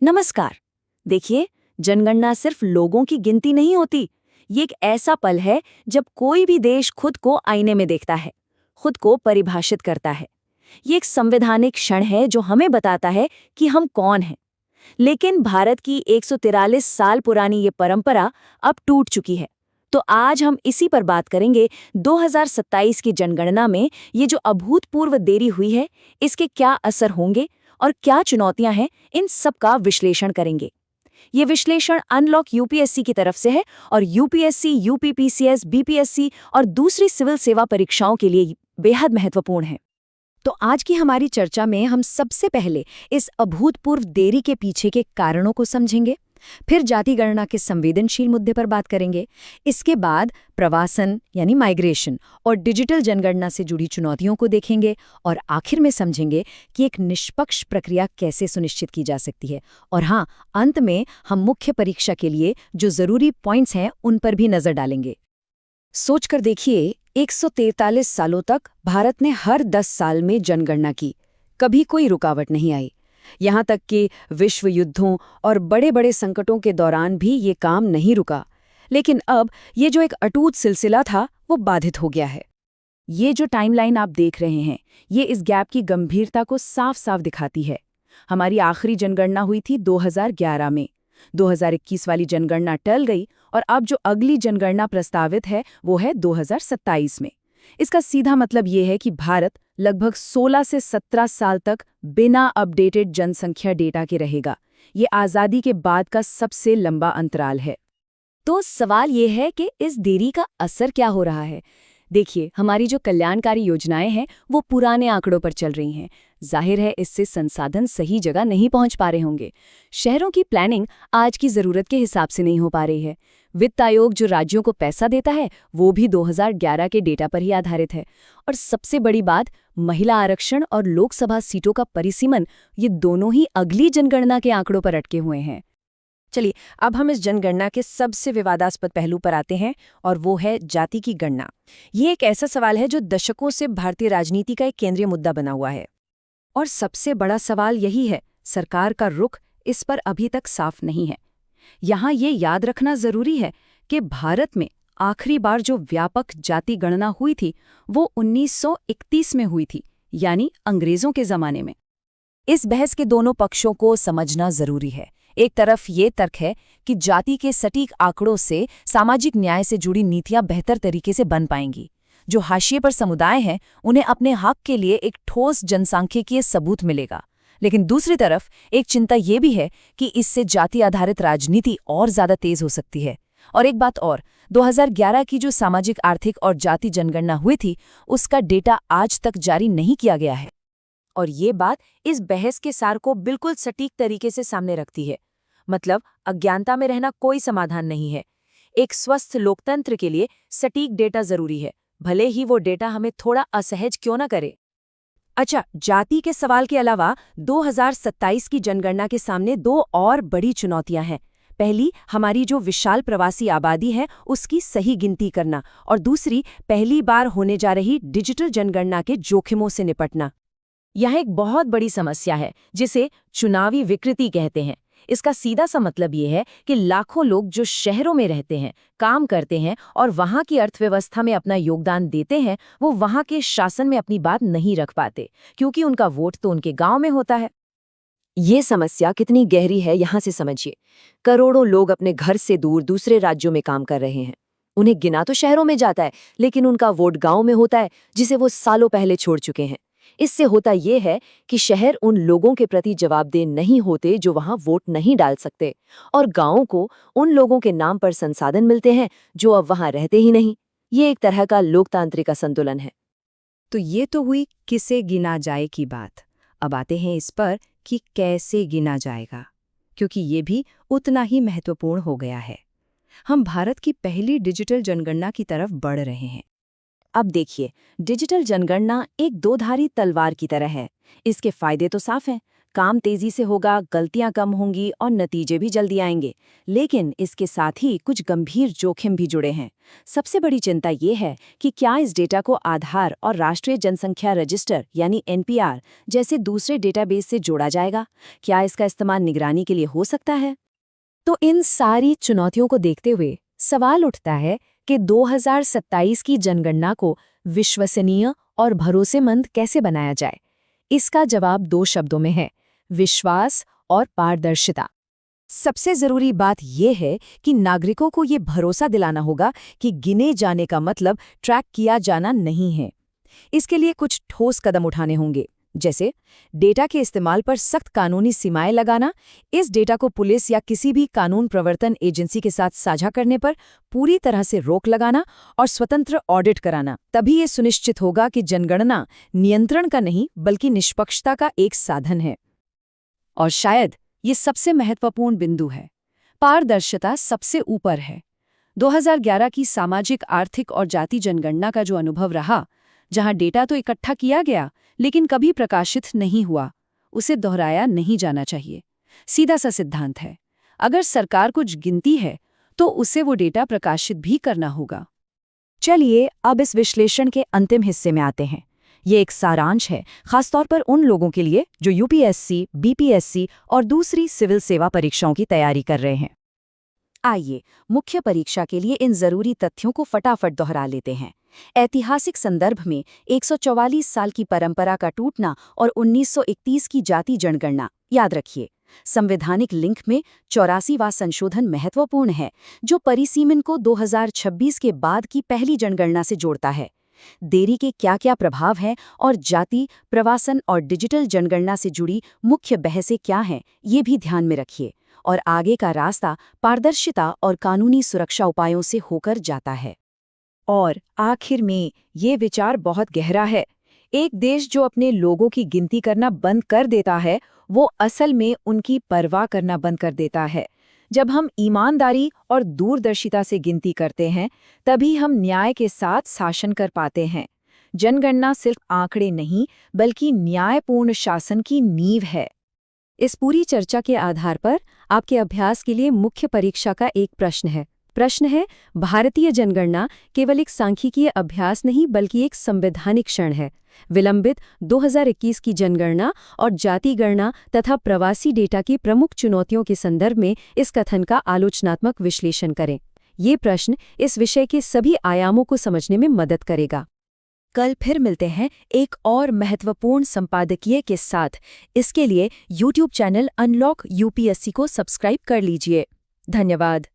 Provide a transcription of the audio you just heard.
नमस्कार। देखिए, जनगणना सिर्फ लोगों की गिनती नहीं होती। ये एक ऐसा पल है जब कोई भी देश खुद को आईने में देखता है, खुद को परिभाषित करता है। ये एक संवैधानिक क्षण है जो हमें बताता है कि हम कौन हैं। लेकिन भारत की 143 साल पुरानी ये परंपरा अब टूट चुकी है। तो आज हम इसी पर बात करेंगे। 2027 की जनगणना में ये जो अभूतपूर्व देरी हुई है, इसके क्या असर होंगे और क्या चुनौतियां हैं, इन सब का विश्लेषण करेंगे। ये विश्लेषण अनलॉक यूपीएससी की तरफ से है और यूपीएससी, यूपीपीसीएस, बीपीएससी और दूसरी सिविल सेवा परीक्षाओं के लिए बेहद महत्वपूर्ण है। तो आज की हमारी चर्चा में हम सबसे पहले इस अभूतपूर्व देरी के पीछे के कारणों को समझेंगे, फिर जाति गणना के संवेदनशील मुद्दे पर बात करेंगे, इसके बाद प्रवासन यानी माइग्रेशन और डिजिटल जनगणना से जुड़ी चुनौतियों को देखेंगे और आखिर में समझेंगे कि एक निष्पक्ष प्रक्रिया कैसे सुनिश्चित की जा सकती है। और हाँ, अंत में हम मुख्य परीक्षा के लिए जो जरूरी पॉइंट्स हैं उन पर भी नजर डालेंगे। सोचकर देखिए, 143 सालों तक भारत ने हर 10 साल में जनगणना की, कभी कोई रुकावट नहीं आई। यहाँ तक कि विश्व युद्धों और बड़े बड़े संकटों के दौरान भी ये काम नहीं रुका। लेकिन अब ये जो एक अटूट सिलसिला था, वो बाधित हो गया है। ये जो टाइमलाइन आप देख रहे हैं, ये इस गैप की गंभीरता को साफ साफ दिखाती है। हमारी आखिरी जनगणना हुई थी 2011 में। 2021 वाली जनगणना टल गई और अब जो अगली जनगणना प्रस्तावित है वो है 2027 में। इसका सीधा मतलब ये है कि भारत लगभग 16 से 17 साल तक बिना अपडेटेड जनसंख्या डेटा के रहेगा। ये आज़ादी के बाद का सबसे लंबा अंतराल है। तो सवाल ये है कि इस देरी का असर क्या हो रहा है। देखिए, हमारी जो कल्याणकारी योजनाएं हैं वो पुराने आंकड़ों पर चल रही हैं। जाहिर है, इससे संसाधन सही जगह नहीं पहुंच पा रहे होंगे। शहरों की प्लानिंग आज की ज़रूरत के हिसाब से नहीं हो पा रही है। वित्त आयोग जो राज्यों को पैसा देता है वो भी 2011 के डेटा पर ही आधारित है। और सबसे बड़ी बात, महिला आरक्षण और लोकसभा सीटों का परिसीमन, ये दोनों ही अगली जनगणना के आंकड़ों पर अटके हुए हैं। चलिए, अब हम इस जनगणना के सबसे विवादास्पद पहलू पर आते हैं और वो है जाति की गणना। ये एक ऐसा सवाल है जो दशकों से भारतीय राजनीति का एक केंद्रीय मुद्दा बना हुआ है। और सबसे बड़ा सवाल यही है, सरकार का रुख इस पर अभी तक साफ नहीं है। यहाँ ये याद रखना जरूरी है कि भारत में आखिरी बार जो व्यापक जाति गणना हुई थी वो 1931 में हुई थी, यानी अंग्रेजों के जमाने में। इस बहस के दोनों पक्षों को समझना जरूरी है। एक तरफ ये तर्क है कि जाति के सटीक आंकड़ों से सामाजिक न्याय से जुड़ी नीतियां बेहतर तरीके से बन पाएंगी। जो हाशिए पर समुदाय हैं उन्हें अपने हक के लिए एक ठोस जनसांख्यिकीय सबूत मिलेगा। लेकिन दूसरी तरफ एक चिंता ये भी है कि इससे जाति आधारित राजनीति और ज्यादा तेज हो सकती है। और एक बात और, 2011 की जो सामाजिक, आर्थिक और जाति जनगणना हुई थी उसका डेटा आज तक जारी नहीं किया गया है। और ये बात इस बहस के सार को बिल्कुल सटीक तरीके से सामने रखती है। मतलब, अज्ञानता में रहना कोई समाधान नहीं है। एक स्वस्थ लोकतंत्र के लिए सटीक डेटा जरूरी है, भले ही वो डेटा हमें थोड़ा असहज क्यों न करे। अच्छा, जाति के सवाल के अलावा 2027 की जनगणना के सामने दो और बड़ी चुनौतियां हैं। पहली, हमारी जो विशाल प्रवासी आबादी है उसकी सही गिनती करना, और दूसरी, पहली बार होने जा रही डिजिटल जनगणना के जोखिमों से निपटना। यह एक बहुत बड़ी समस्या है जिसे चुनावी विकृति कहते हैं। इसका सीधा सा मतलब ये है कि लाखों लोग जो शहरों में रहते हैं, काम करते हैं और वहाँ की अर्थव्यवस्था में अपना योगदान देते हैं, वो वहाँ के शासन में अपनी बात नहीं रख पाते, क्योंकि उनका वोट तो उनके गांव में होता है। ये समस्या कितनी गहरी है यहाँ से समझिए। करोड़ों लोग अपने घर से दूर दूसरे राज्यों में काम कर रहे हैं। उन्हें गिना तो शहरों में जाता है, लेकिन उनका वोट गाँव में होता है जिसे वो सालों पहले छोड़ चुके हैं। इससे होता ये है कि शहर उन लोगों के प्रति जवाबदेह नहीं होते जो वहां वोट नहीं डाल सकते, और गांवों को उन लोगों के नाम पर संसाधन मिलते हैं जो अब वहां रहते ही नहीं। ये एक तरह का लोकतांत्रिक असंतुलन है। तो ये तो हुई किसे गिना जाए की बात। अब आते हैं इस पर कि कैसे गिना जाएगा, क्योंकि ये भी उतना ही महत्वपूर्ण हो गया है। हम भारत की पहली डिजिटल जनगणना की तरफ बढ़ रहे हैं। अब देखिए, डिजिटल जनगणना एक दोधारी तलवार की तरह है। इसके फायदे तो साफ हैं। काम तेजी से होगा, गलतियां कम होंगी और नतीजे भी जल्दी आएंगे। लेकिन इसके साथ ही कुछ गंभीर जोखिम भी जुड़े हैं। सबसे बड़ी चिंता ये है कि क्या इस डेटा को आधार और राष्ट्रीय जनसंख्या रजिस्टर यानी एनपीआर जैसे दूसरे डेटाबेस से जोड़ा जाएगा? क्या इसका इस्तेमाल निगरानी के लिए हो सकता है? तो इन सारी चुनौतियों को देखते हुए सवाल उठता है कि 2027 की जनगणना को विश्वसनीय और भरोसेमंद कैसे बनाया जाए। इसका जवाब 2 शब्दों में है: विश्वास और पारदर्शिता। सबसे जरूरी बात यह है कि नागरिकों को ये भरोसा दिलाना होगा कि गिने जाने का मतलब ट्रैक किया जाना नहीं है। इसके लिए कुछ ठोस कदम उठाने होंगे, जैसे डेटा के इस्तेमाल पर सख्त कानूनी सीमाएं लगाना, इस डेटा को पुलिस या किसी भी कानून प्रवर्तन एजेंसी के साथ साझा करने पर पूरी तरह से रोक लगाना और स्वतंत्र ऑडिट कराना। तभी ये सुनिश्चित होगा कि जनगणना नियंत्रण का नहीं बल्कि निष्पक्षता का एक साधन है। और शायद ये सबसे महत्वपूर्ण बिंदु है, पारदर्शिता सबसे ऊपर है। 2011 की सामाजिक, आर्थिक और जाति जनगणना का जो अनुभव रहा, जहां डेटा तो इकट्ठा किया गया लेकिन कभी प्रकाशित नहीं हुआ, उसे दोहराया नहीं जाना चाहिए। सीधा सा सिद्धांत है, अगर सरकार कुछ गिनती है तो उसे वो डेटा प्रकाशित भी करना होगा। चलिए अब इस विश्लेषण के अंतिम हिस्से में आते हैं। ये एक सारांश है, खासतौर पर उन लोगों के लिए जो यूपीएससी, बीपीएससी और दूसरी सिविल सेवा परीक्षाओं की तैयारी कर रहे हैं। आइए मुख्य परीक्षा के लिए इन जरूरी तथ्यों को फटाफट दोहरा लेते हैं। ऐतिहासिक संदर्भ में 144 साल की परंपरा का टूटना और 1931 की जाति जनगणना याद रखिए। संवैधानिक लिंक में 84वां संशोधन महत्वपूर्ण है, जो परिसीमन को 2026 के बाद की पहली जनगणना से जोड़ता है। देरी के क्या-क्या प्रभाव हैं और जाति, प्रवासन और डिजिटल जनगणना से जुड़ी मुख्य बहसें क्या हैं, ये भी ध्यान में रखिए। और आगे का रास्ता पारदर्शिता और कानूनी सुरक्षा उपायों से होकर जाता है। और आखिर में ये विचार बहुत गहरा है। एक देश जो अपने लोगों की गिनती करना बंद कर देता है, वो असल में उनकी परवाह करना बंद कर देता है। जब हम ईमानदारी और दूरदर्शिता से गिनती करते हैं, तभी हम न्याय के साथ शासन कर पाते हैं। जनगणना सिर्फ आंकड़े नहीं, बल्कि न्यायपूर्ण शासन की नींव है। इस पूरी चर्चा के आधार पर आपके अभ्यास के लिए मुख्य परीक्षा का एक प्रश्न है, भारतीय जनगणना केवल एक सांख्यिकीय अभ्यास नहीं बल्कि एक संवैधानिक क्षण है। विलंबित 2021 की जनगणना और जाति गणना तथा प्रवासी डेटा की प्रमुख चुनौतियों के संदर्भ में इस कथन का आलोचनात्मक विश्लेषण करें। ये प्रश्न इस विषय के सभी आयामों को समझने में मदद करेगा। कल फिर मिलते हैं एक और महत्वपूर्ण संपादकीय के साथ। इसके लिए YouTube चैनल अनलॉक यूपीएससी को सब्सक्राइब कर लीजिए। धन्यवाद।